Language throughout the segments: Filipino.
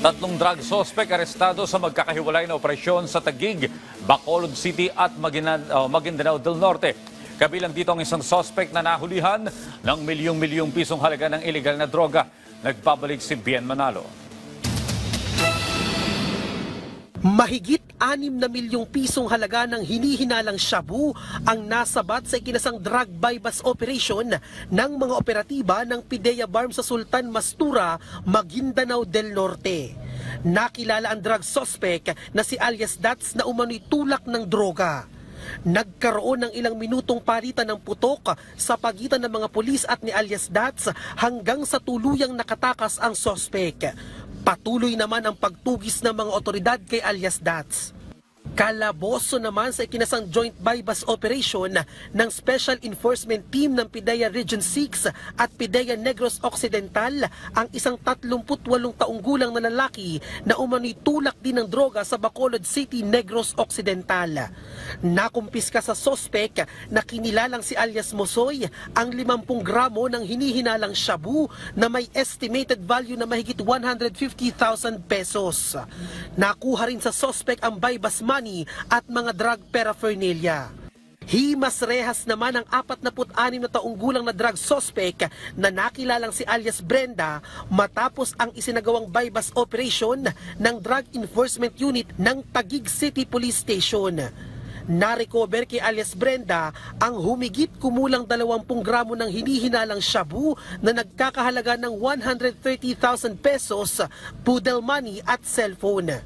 Tatlong drug suspect arestado sa magkakahiwalay na operasyon sa Taguig, Bacolod City at Maguindanao del Norte. Kabilang dito ang isang suspect na nahulihan ng milyong-milyong pisong halaga ng ilegal na droga. Nagpabalik si Bien Manalo. Mahigit 6 na milyong pisong halaga ng hinihinalang shabu ang nasabat sa ikinasang drug buy-bust operation ng mga operatiba ng PIDEA BARM sa Sultan Mastura, Maguindanao del Norte. Nakilala ang drug suspect na si alias Dats na umano'y tulak ng droga. Nagkaroon ng ilang minutong palitan ng putok sa pagitan ng mga pulis at ni alias Dats hanggang sa tuluyang nakatakas ang suspect. Patuloy naman ang pagtugis ng mga otoridad kay alias Dats. Kalaboso naman sa ikinasang joint buy-bust operation ng Special Enforcement Team ng PIDEA Region 6 at PIDEA Negros Occidental ang isang 38 taong gulang na lalaki na umano'y tulak din ng droga sa Bacolod City, Negros Occidental. Nakumpiska sa sospek na kinilalang si alias Mosoy ang 50 gramo ng hinihinalang shabu na may estimated value na mahigit 150,000 pesos. Nakuha rin sa sospek ang buy-bust money at mga drug paraphernalia. Himas rehas naman ang 46 na taong gulang na drug suspect na nakilalang si alias Brenda matapos ang isinagawang buy-bust operation ng Drug Enforcement Unit ng Taguig City Police Station. Narecover kay alias Brenda ang humigit kumulang 20 gramo ng hinihinalang shabu na nagkakahalaga ng 130,000 pesos, poodle money at cellphone.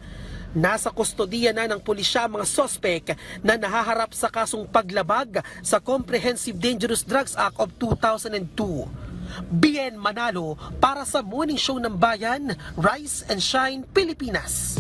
Nasa kustodiya na ng pulisya ang mga sospek na nahaharap sa kasong paglabag sa Comprehensive Dangerous Drugs Act of 2002. Bien Manalo para sa Morning Show ng Bayan, Rise and Shine, Pilipinas.